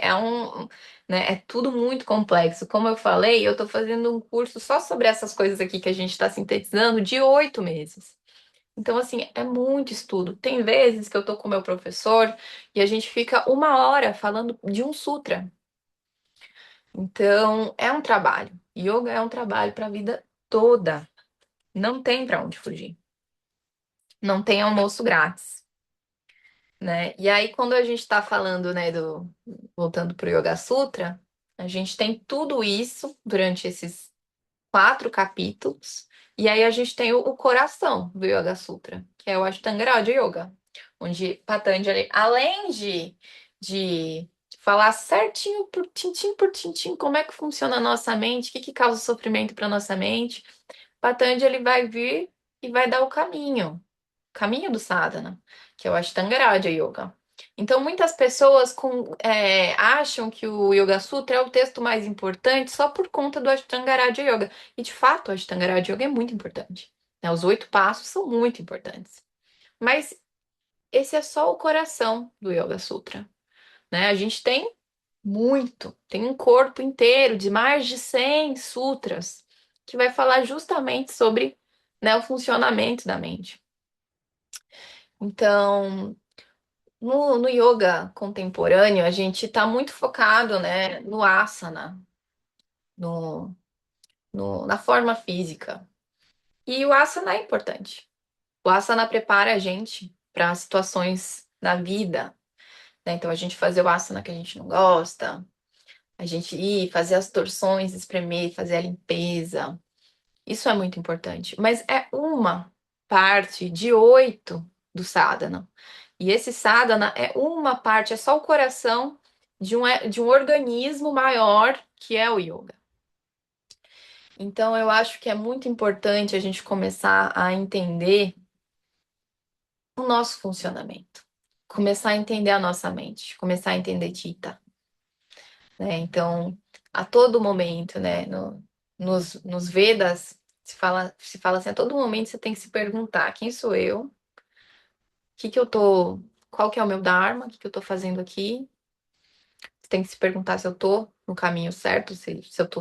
é tudo muito complexo. Como eu falei, eu estou fazendo um curso só sobre essas coisas aqui que a gente está sintetizando de 8 meses. Então, assim, é muito estudo. Tem vezes que eu tô com o meu professor e a gente fica 1 hora falando de um sutra. Então, é um trabalho. Yoga é um trabalho para a vida toda. Não tem para onde fugir. Não tem almoço grátis, né? E aí, quando a gente está falando, né, voltando para o Yoga Sutra, a gente tem tudo isso durante esses 4 capítulos, e aí a gente tem o coração do Yoga Sutra, que é o Ashtanga Raja Yoga, onde Patanjali, além de falar certinho por tintim como é que funciona a nossa mente, o que causa sofrimento para nossa mente, Patanjali vai vir e vai dar o caminho do sadhana, que é o Ashtanga Raja Yoga. Então, muitas pessoas acham que o Yoga Sutra é o texto mais importante só por conta do Ashtanga Raja Yoga. E, de fato, o Ashtanga Raja Yoga é muito importante, né? Os 8 passos são muito importantes. Mas esse é só o coração do Yoga Sutra, né? A gente tem um corpo inteiro de mais de 100 sutras que vai falar justamente sobre, né, o funcionamento da mente. Então, no yoga contemporâneo, a gente está muito focado, né, no asana, no, na forma física. E o asana é importante. O asana prepara a gente para situações na vida, né? Então, a gente fazer o asana que a gente não gosta, a gente ir fazer as torções, espremer, fazer a limpeza. Isso é muito importante. Mas é uma parte de 8 do sadhana. E esse sadhana é uma parte, é só o coração de um organismo maior que é o yoga. Então, eu acho que é muito importante a gente começar a entender o nosso funcionamento, começar a entender a nossa mente, começar a entender Chitta, né? Então, a todo momento, né, nos Vedas, se fala assim, a todo momento você tem que se perguntar, quem sou eu? Qual que é o meu Dharma? O que eu tô fazendo aqui? Você tem que se perguntar se eu tô no caminho certo, se eu tô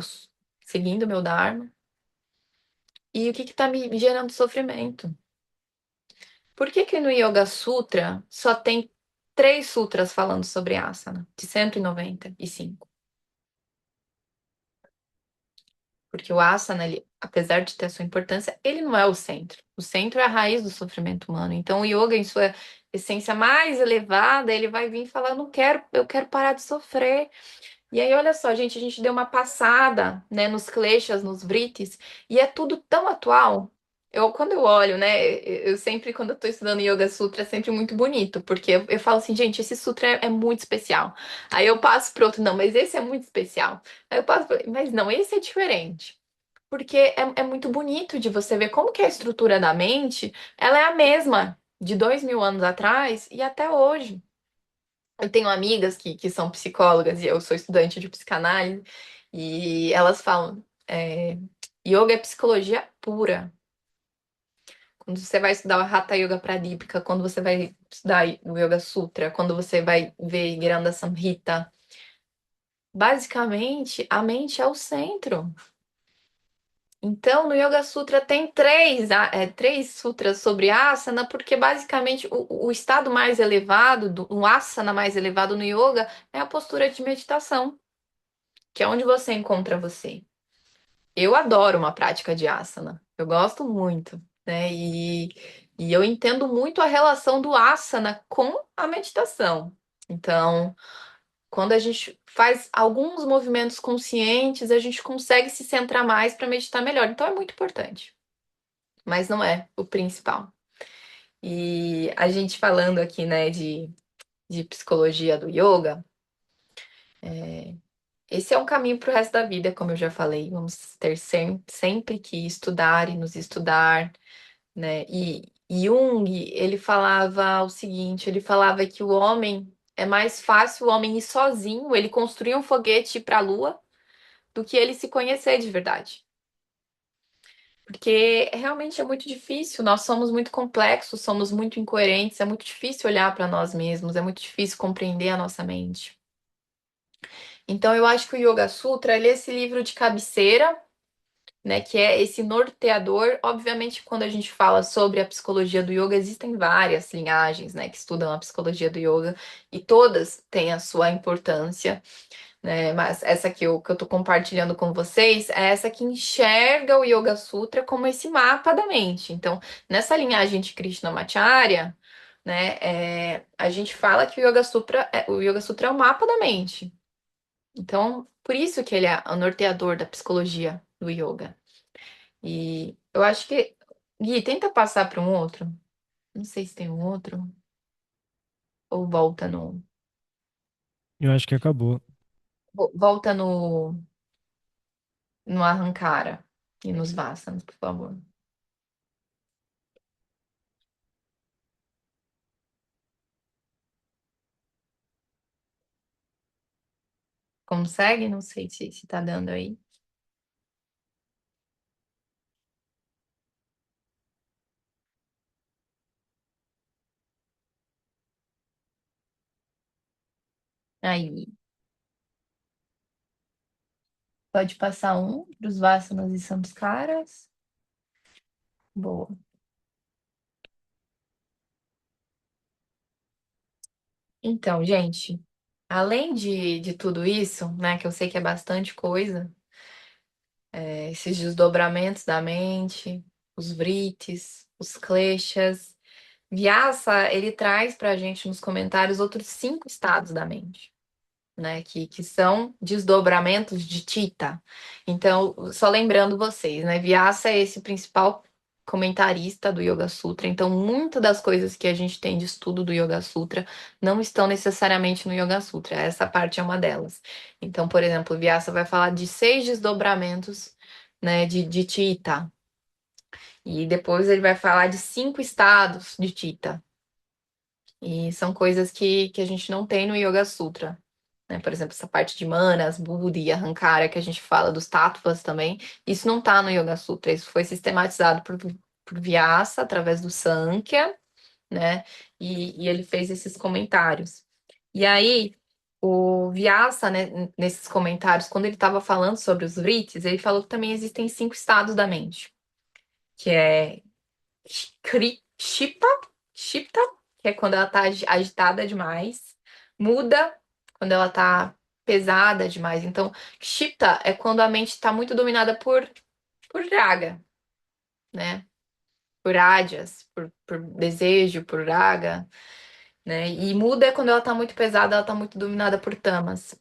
seguindo o meu Dharma. E o que tá me gerando sofrimento? Por que que no Yoga Sutra só tem 3 sutras falando sobre asana, de 195? Porque o asana, ele, apesar de ter a sua importância, ele não é o centro. O centro é a raiz do sofrimento humano. Então, o yoga, em sua essência mais elevada, ele vai vir e falar: eu quero parar de sofrer. E aí, olha só, gente, a gente deu uma passada, né, nos kleshas, nos vritis, e é tudo tão atual. quando eu olho, né, eu sempre, quando eu tô estudando Yoga Sutra, é sempre muito bonito, porque eu falo assim, gente, esse sutra é muito especial. Aí eu passo pro outro, não, mas esse é muito especial. Aí eu passo pro, mas não, esse é diferente. Porque é muito bonito de você ver como que a estrutura da mente, ela é a mesma de 2000 anos atrás e até hoje. Eu tenho amigas que são psicólogas e eu sou estudante de psicanálise, e elas falam, yoga é psicologia pura. Quando você vai estudar o Hatha Yoga Pradipika, quando você vai estudar o Yoga Sutra, quando você vai ver Granda Samhita, basicamente a mente é o centro. Então, no Yoga Sutra tem três sutras sobre asana, porque basicamente o estado mais elevado, um asana mais elevado no yoga, é a postura de meditação, que é onde você encontra você. Eu adoro uma prática de asana, eu gosto muito, né? E eu entendo muito a relação do asana com a meditação. Então, quando a gente faz alguns movimentos conscientes, a gente consegue se centrar mais para meditar melhor. Então, é muito importante, mas não é o principal. E a gente falando aqui, né, de psicologia do yoga, esse é um caminho para o resto da vida, como eu já falei. Vamos ter sempre que estudar e nos estudar, né? E Jung, ele falava o seguinte, ele falava que o homem é mais fácil o homem ir sozinho, ele construir um foguete para a Lua, do que ele se conhecer de verdade. Porque realmente é muito difícil, nós somos muito complexos, somos muito incoerentes, é muito difícil olhar para nós mesmos, é muito difícil compreender a nossa mente. Então eu acho que o Yoga Sutra, ele é esse livro de cabeceira, né, que é esse norteador. Obviamente, quando a gente fala sobre a psicologia do yoga, existem várias linhagens, né, que estudam a psicologia do yoga e todas têm a sua importância, né? Mas essa que eu tô compartilhando com vocês é essa que enxerga o Yoga Sutra como esse mapa da mente. Então, nessa linhagem de Krishnamacharya, né, a gente fala que o Yoga Sutra é o mapa da mente. Então, por isso que ele é o norteador da psicologia do yoga. E eu acho que. Gui, tenta passar para um outro. Não sei se tem um outro. Ou volta no. Eu acho que acabou. Volta no Arrancara e nos Vássanas, por favor. Consegue? Não sei se tá dando aí. Aí. Pode passar um para os Vássanas e Samskaras. Boa. Então, gente, além de tudo isso, né, que eu sei que é bastante coisa, esses desdobramentos da mente, os vritis, os kleshas, Vyasa, ele traz para a gente nos comentários outros 5 estados da mente, né? Que são desdobramentos de Tita. Então, só lembrando vocês, né? Vyasa é esse principal comentarista do Yoga Sutra. Então, muitas das coisas que a gente tem de estudo do Yoga Sutra não estão necessariamente no Yoga Sutra. Essa parte é uma delas. Então, por exemplo, Vyasa vai falar de 6 desdobramentos, né, de Tita. E depois ele vai falar de 5 estados de Tita. E são coisas que a gente não tem no Yoga Sutra, né? Por exemplo, essa parte de manas, buddha e ahankara que a gente fala dos tattvas também, isso não tá no Yoga Sutra, isso foi sistematizado por Vyasa através do Sankhya, né? E ele fez esses comentários. E aí, o Vyasa, né, nesses comentários, quando ele estava falando sobre os vritis, ele falou que também existem 5 estados da mente, que é Kshipa, Shipta, que é quando ela tá agitada demais. Muda, quando ela tá pesada demais. Então, Shipta é quando a mente tá muito dominada por raga, né? Por ádias, por desejo, por raga, né? E muda é quando ela tá muito pesada, ela tá muito dominada por tamas.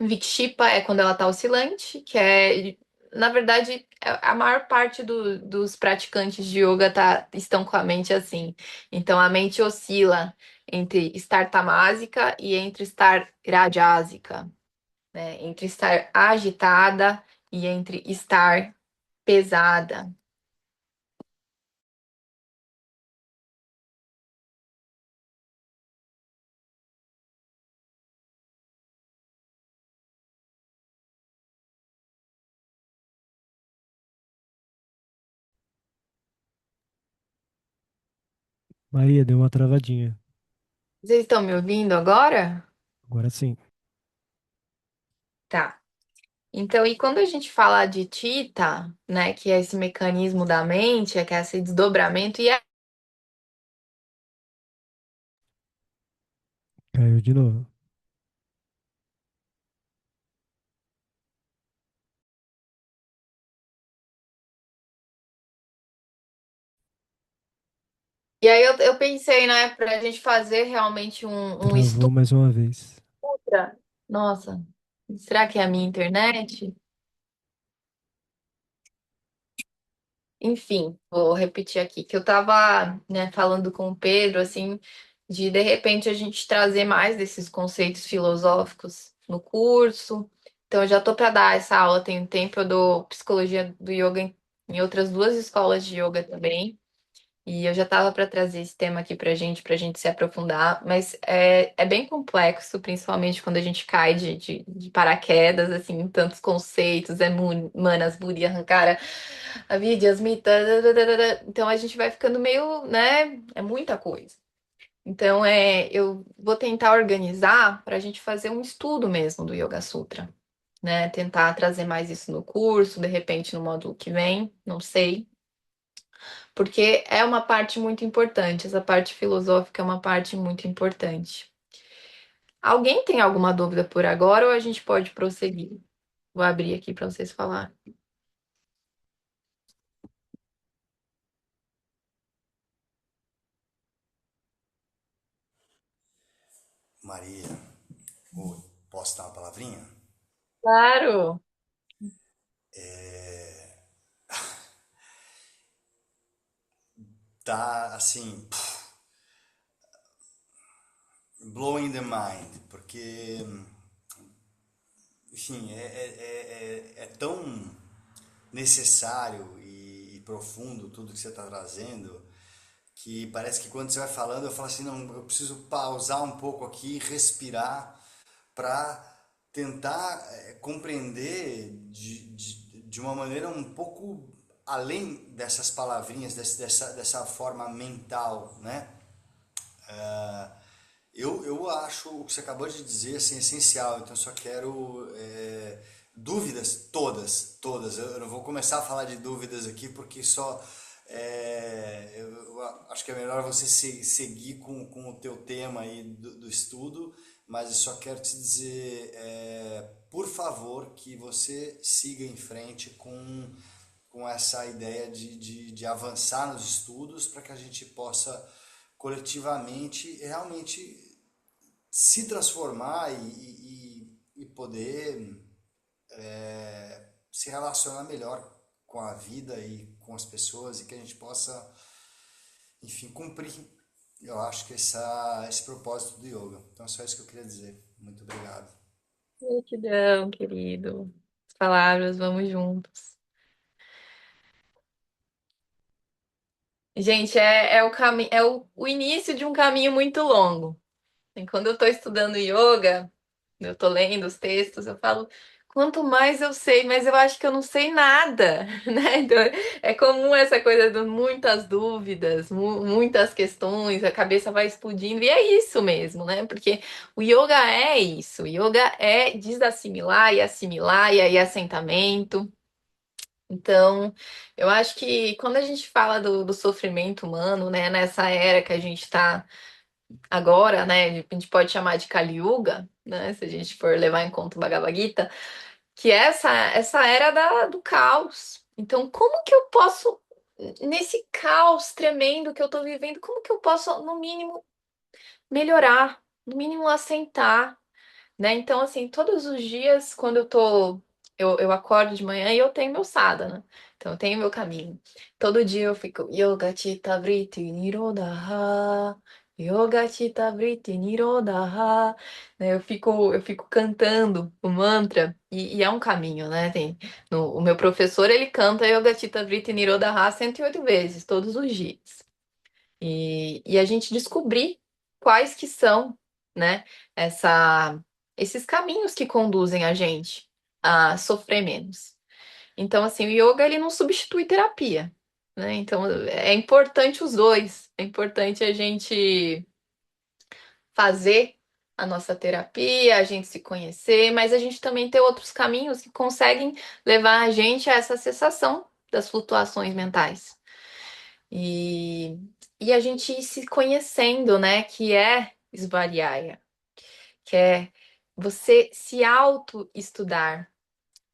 Vikshipa é quando ela tá oscilante, que é na verdade, a maior parte dos praticantes de yoga estão com a mente assim. Então, a mente oscila entre estar tamásica e entre estar rajásica, né? Entre estar agitada e entre estar pesada. Maria, deu uma travadinha. Vocês estão me ouvindo agora? Agora sim. Tá. Então, e quando a gente fala de Theta, né, que é esse mecanismo da mente, é que é esse desdobramento, Caiu de novo. e aí eu pensei, né, para a gente fazer realmente um Travou estudo. mais uma vez. Nossa, será que é a minha internet? Enfim, vou repetir aqui, que eu tava, né, falando com o Pedro, assim, de repente a gente trazer mais desses conceitos filosóficos no curso. Então, eu já tô para dar essa aula, tem um tempo, eu dou psicologia do yoga em outras duas escolas de yoga também. E eu já estava para trazer esse tema aqui para gente se aprofundar, mas é bem complexo, principalmente quando a gente cai de paraquedas, assim, em tantos conceitos, manas, buddhi, ahankara, avidya, asmita, então a gente vai ficando meio, né, é muita coisa. Então, eu vou tentar organizar para a gente fazer um estudo mesmo do Yoga Sutra, né, tentar trazer mais isso no curso, de repente no módulo que vem, não sei. Porque é uma parte muito importante, essa parte filosófica é uma parte muito importante. Alguém tem alguma dúvida por agora ou a gente pode prosseguir? Vou abrir aqui para vocês falarem. Maria, posso dar uma palavrinha? Claro! Tá assim, blowing the mind, porque, enfim, é tão necessário e profundo tudo que você está trazendo que parece que quando você vai falando eu falo assim, não, eu preciso pausar um pouco aqui, respirar para tentar compreender de uma maneira um pouco além dessas palavrinhas, dessa forma mental, né? Eu acho o que você acabou de dizer assim, essencial, então só quero dúvidas todas, todas. Eu não vou começar a falar de dúvidas aqui porque só eu acho que é melhor você seguir com o teu tema aí do estudo, mas eu só quero te dizer, por favor, que você siga em frente com essa ideia de avançar nos estudos para que a gente possa coletivamente realmente se transformar e poder se relacionar melhor com a vida e com as pessoas e que a gente possa, enfim, cumprir, eu acho que esse propósito do yoga. Então é só isso que eu queria dizer. Muito obrigado. Gratidão, querido. As palavras, vamos juntos. Gente, é o caminho, o início de um caminho muito longo. E quando eu estou estudando yoga, eu tô lendo os textos, eu falo, quanto mais eu sei, mas eu acho que eu não sei nada, né? Então, é comum essa coisa de muitas dúvidas, muitas questões, a cabeça vai explodindo, e é isso mesmo, né? Porque o yoga é isso, o yoga é desassimilar e assimilar, e aí assentamento. Então, eu acho que quando a gente fala do sofrimento humano, né, nessa era que a gente está agora, né, a gente pode chamar de Kali Yuga, né, se a gente for levar em conta o Bhagavad Gita, que é essa era do caos. Então, como que eu posso, nesse caos tremendo que eu tô vivendo, como que eu posso, no mínimo, melhorar, no mínimo assentar, né? Então, assim, todos os dias, quando eu tô eu acordo de manhã e eu tenho meu sadhana. Então, eu tenho meu caminho. Todo dia eu fico Yoga Chitta Vritti Nirodha, Yoga Chitta Vritti Nirodha. Né, eu fico cantando o mantra e é um caminho, né? O meu professor, ele canta Yoga Chitta Vritti Nirodha 108 vezes, todos os dias. E a gente descobrir quais que são, né, esses caminhos que conduzem a gente a sofrer menos. Então, assim, o yoga ele não substitui terapia, né? Então, é importante os dois. É importante a gente fazer a nossa terapia, a gente se conhecer, mas a gente também ter outros caminhos que conseguem levar a gente a essa cessação das flutuações mentais. E, e a gente ir se conhecendo, né? Que é Svariaya, que é você se auto-estudar,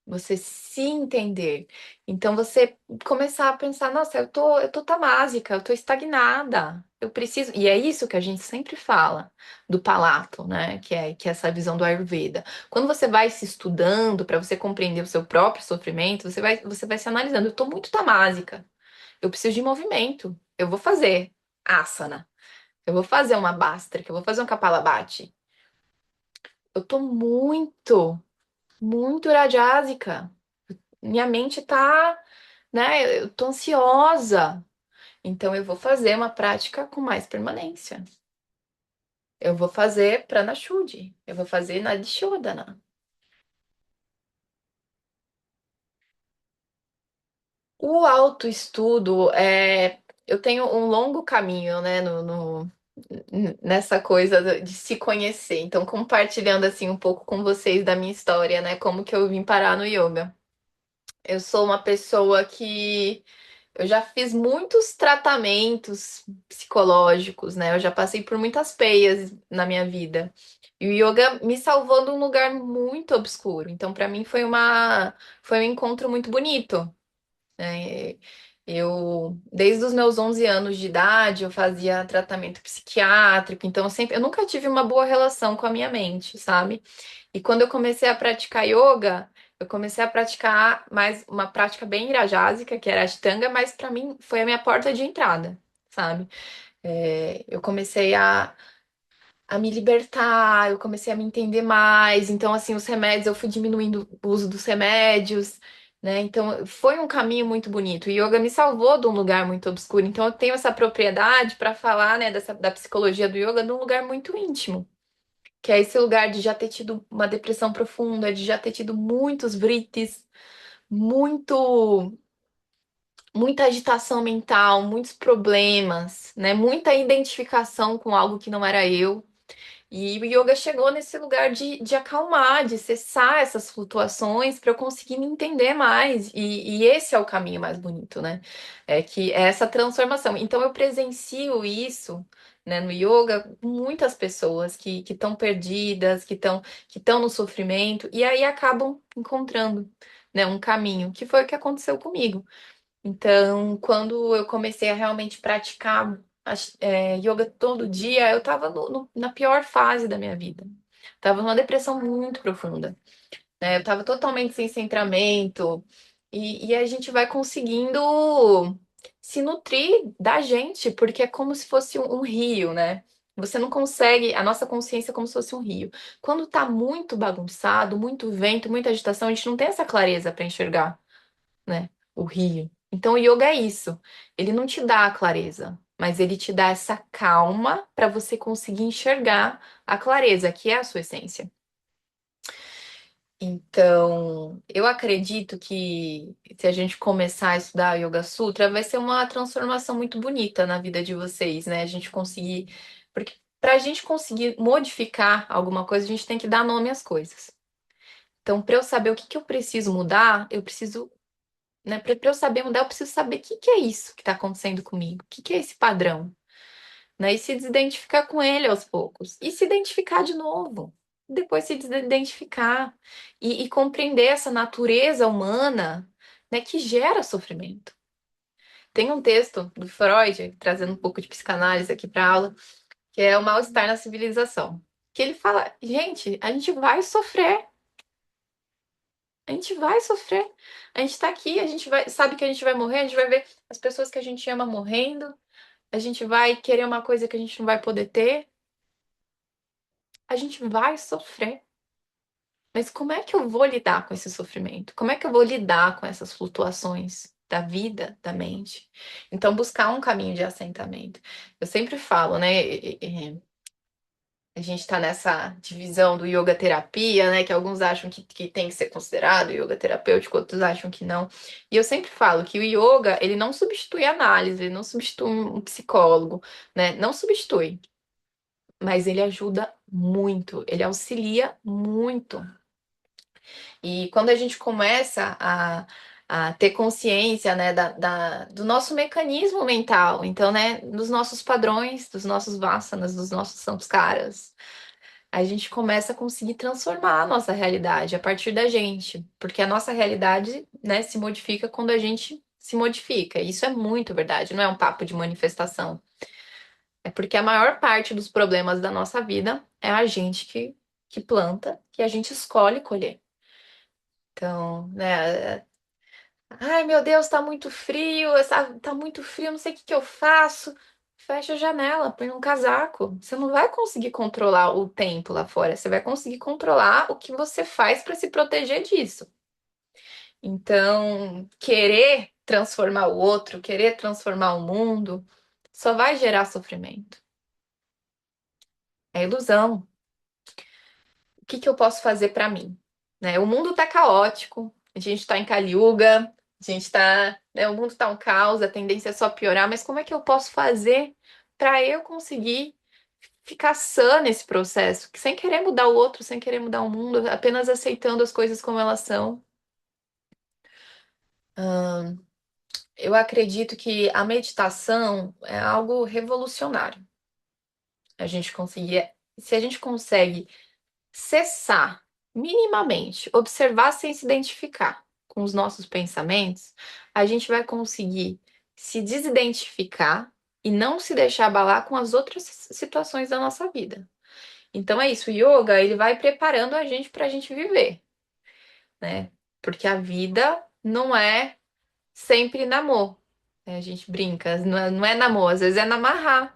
você se entender. Então você começar a pensar, nossa, eu tô tamásica, eu tô estagnada. Eu preciso, e é isso que a gente sempre fala do palato, né? Que é essa visão do Ayurveda. Quando você vai se estudando para você compreender o seu próprio sofrimento, você vai se analisando. Eu tô muito tamásica. Eu preciso de movimento. Eu vou fazer asana. Eu vou fazer uma Bastrika. Eu vou fazer um Kapalabhati. Eu tô muito rajásica. Minha mente tá, né? Eu tô ansiosa. Então eu vou fazer uma prática com mais permanência. Eu vou fazer Pranashuddhi. Eu vou fazer Nadishodhana. O autoestudo é. Eu tenho um longo caminho, né, nessa coisa de se conhecer. Então, compartilhando assim um pouco com vocês da minha história, né, como que eu vim parar no yoga. Eu sou uma pessoa que eu já fiz muitos tratamentos psicológicos, né? Eu já passei por muitas peias na minha vida. E o yoga me salvou de um lugar muito obscuro. Então, para mim foi um encontro muito bonito, né? Desde os meus 11 anos de idade, eu fazia tratamento psiquiátrico, então eu nunca tive uma boa relação com a minha mente, sabe? E quando eu comecei a praticar yoga, eu comecei a praticar mais uma prática bem irajásica, que era a Ashtanga, mas para mim foi a minha porta de entrada, sabe? Eu comecei a me libertar, eu comecei a me entender mais. Então, assim, os remédios, eu fui diminuindo o uso dos remédios, né? Então, foi um caminho muito bonito. O yoga me salvou de um lugar muito obscuro. Então, eu tenho essa propriedade para falar, né, da psicologia do yoga num lugar muito íntimo, que é esse lugar de já ter tido uma depressão profunda, de já ter tido muitos vritis, muito muita agitação mental, muitos problemas, né? Muita identificação com algo que não era eu. E o yoga chegou nesse lugar de acalmar, de cessar essas flutuações para eu conseguir me entender mais. E esse é o caminho mais bonito, né? É que é essa transformação. Então eu presencio isso, né, no yoga, com muitas pessoas que estão perdidas, que estão no sofrimento, e aí acabam encontrando, né, um caminho, que foi o que aconteceu comigo. Então, quando eu comecei a realmente praticar yoga todo dia, eu estava na pior fase da minha vida. Tava numa depressão muito profunda, né? Eu estava totalmente sem centramento. E a gente vai conseguindo se nutrir da gente, porque é como se fosse um rio, né? Você não consegue, a nossa consciência é como se fosse um rio. Quando tá muito bagunçado, muito vento, muita agitação, a gente não tem essa clareza para enxergar, né? O rio. Então, o yoga é isso. Ele não te dá a clareza, mas ele te dá essa calma para você conseguir enxergar a clareza, que é a sua essência. Então, eu acredito que se a gente começar a estudar Yoga Sutra, vai ser uma transformação muito bonita na vida de vocês, né? A gente conseguir. Porque para a gente conseguir modificar alguma coisa, a gente tem que dar nome às coisas. Então, para eu saber o que que eu preciso mudar, eu preciso, né? Para eu saber mudar, eu preciso saber o que que é isso que está acontecendo comigo, o que que é esse padrão, né? E se desidentificar com ele aos poucos. E se identificar de novo. Depois se desidentificar. E compreender essa natureza humana, né, que gera sofrimento. Tem um texto do Freud, trazendo um pouco de psicanálise aqui para aula, que é o mal-estar na civilização. Que ele fala, gente, a gente vai sofrer. A gente vai sofrer. A gente tá aqui, a gente vai, sabe que a gente vai morrer, a gente vai ver as pessoas que a gente ama morrendo, a gente vai querer uma coisa que a gente não vai poder ter. A gente vai sofrer. Mas como é que eu vou lidar com esse sofrimento? Como é que eu vou lidar com essas flutuações da vida, da mente? Então, buscar um caminho de assentamento. Eu sempre falo, né? A gente está nessa divisão do yoga terapia, né? Que alguns acham que tem que ser considerado yoga terapêutico, outros acham que não. E eu sempre falo que o yoga, ele não substitui a análise, ele não substitui um psicólogo, né? Não substitui, mas ele ajuda muito, ele auxilia muito. E quando a gente começa a ter consciência, né, do nosso mecanismo mental, então, né, dos nossos padrões, dos nossos vasanas, dos nossos samskaras, a gente começa a conseguir transformar a nossa realidade a partir da gente, porque a nossa realidade, né, se modifica quando a gente se modifica. E isso é muito verdade, não é um papo de manifestação. É porque a maior parte dos problemas da nossa vida é a gente que planta, que a gente escolhe colher. Então, né? Ai, meu Deus, tá muito frio, tá muito frio, não sei o que que eu faço. Fecha a janela, põe um casaco. Você não vai conseguir controlar o tempo lá fora, você vai conseguir controlar o que você faz para se proteger disso. Então, querer transformar o outro, querer transformar o mundo, só vai gerar sofrimento. É ilusão. O que que eu posso fazer para mim? Né? O mundo tá caótico, a gente tá em Kali Yuga, a gente tá, né, o mundo tá um caos, a tendência é só piorar, mas como é que eu posso fazer para eu conseguir ficar sã nesse processo, sem querer mudar o outro, sem querer mudar o mundo, apenas aceitando as coisas como elas são? Eu acredito que a meditação é algo revolucionário. A gente conseguir, se a gente consegue cessar minimamente, observar sem se identificar com os nossos pensamentos, a gente vai conseguir se desidentificar e não se deixar abalar com as outras situações da nossa vida. Então é isso, o yoga, ele vai preparando a gente para a gente viver, né? Porque a vida não é sempre namor, né? A gente brinca, não é namor, às vezes é namarrar.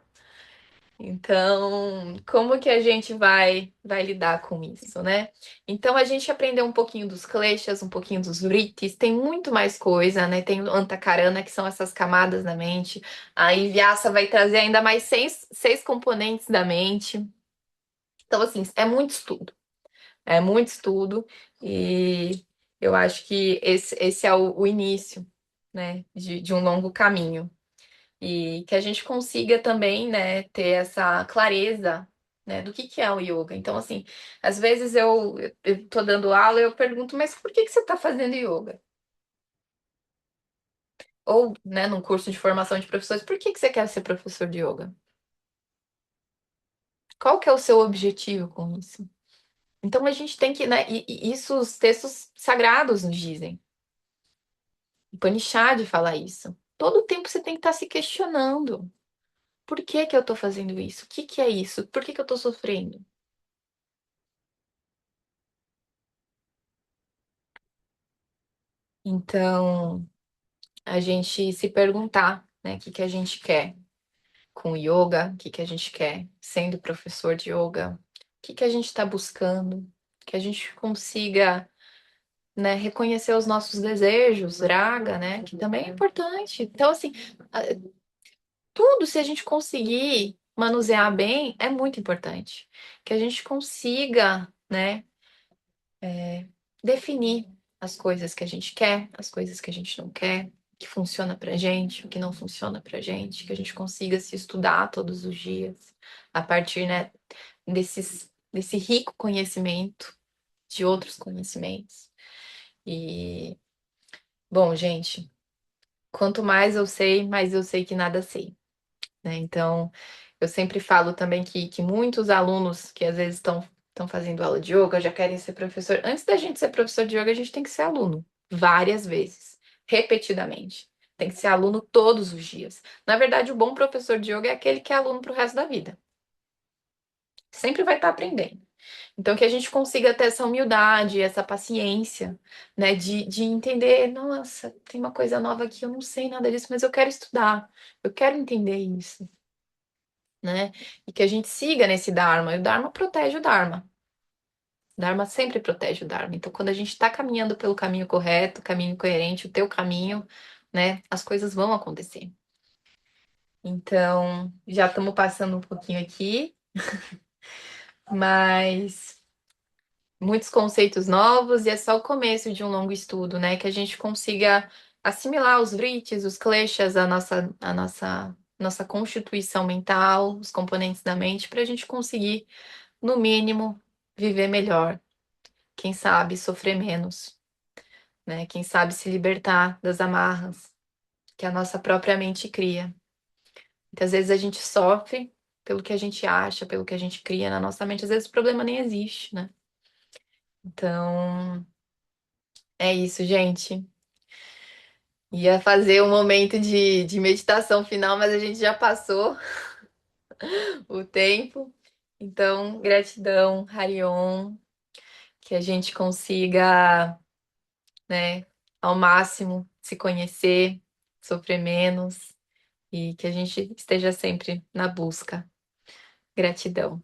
Então, como que a gente vai lidar com isso, né? Então, a gente aprendeu um pouquinho dos kleshas, um pouquinho dos vrittis, tem muito mais coisa, né? Tem o antakarana, que são essas camadas da mente. A Vyasa vai trazer ainda mais seis componentes da mente. Então, assim, é muito estudo, e eu acho que esse é o início, né, de um longo caminho. E que a gente consiga também, né, ter essa clareza, né, do que é o yoga. Então, assim, às vezes eu tô dando aula e eu pergunto, mas por que você está fazendo yoga? Ou, né, num curso de formação de professores, por que você quer ser professor de yoga? Qual que é o seu objetivo com isso? Então a gente tem que, né, e isso os textos sagrados nos dizem. O Upanishad fala isso. Todo tempo você tem que estar se questionando. Por que que eu estou fazendo isso? O que que é isso? Por que que eu estou sofrendo? Então, a gente se perguntar, né, o que que a gente quer com o yoga, o que que a gente quer sendo professor de yoga, o que que a gente está buscando, que a gente consiga, né, reconhecer os nossos desejos, raga, né, que também é importante. Então, assim, tudo, se a gente conseguir manusear bem, é muito importante. Que a gente consiga, né, definir as coisas que a gente quer, as coisas que a gente não quer, o que funciona pra gente, o que não funciona pra gente, que a gente consiga se estudar todos os dias, a partir, né, desse rico conhecimento, de outros conhecimentos. E, bom, gente, quanto mais eu sei que nada sei, né? Então, eu sempre falo também que muitos alunos que às vezes estão fazendo aula de yoga já querem ser professor. Antes da gente ser professor de yoga, a gente tem que ser aluno várias vezes, repetidamente. Tem que ser aluno todos os dias. Na verdade, o bom professor de yoga é aquele que é aluno para o resto da vida. Sempre vai estar aprendendo. Então, que a gente consiga ter essa humildade, essa paciência, né, de entender, nossa, tem uma coisa nova aqui, eu não sei nada disso, mas eu quero estudar, eu quero entender isso, né? E que a gente siga nesse Dharma, e o Dharma protege o Dharma. O Dharma sempre protege o Dharma. Então, quando a gente está caminhando pelo caminho correto, caminho coerente, o teu caminho, né, as coisas vão acontecer. Então, já estamos passando um pouquinho aqui, mas muitos conceitos novos e é só o começo de um longo estudo, né? Que a gente consiga assimilar os vritis, os kleshas, a nossa constituição mental, os componentes da mente, para a gente conseguir, no mínimo, viver melhor. Quem sabe sofrer menos, né? Quem sabe se libertar das amarras que a nossa própria mente cria. Muitas vezes a gente sofre pelo que a gente acha, pelo que a gente cria na nossa mente. Às vezes o problema nem existe, né? Então, é isso, gente. Ia fazer um momento de meditação final, mas a gente já passou o tempo. Então, gratidão, Harion, que a gente consiga, né, ao máximo se conhecer, sofrer menos e que a gente esteja sempre na busca. Gratidão.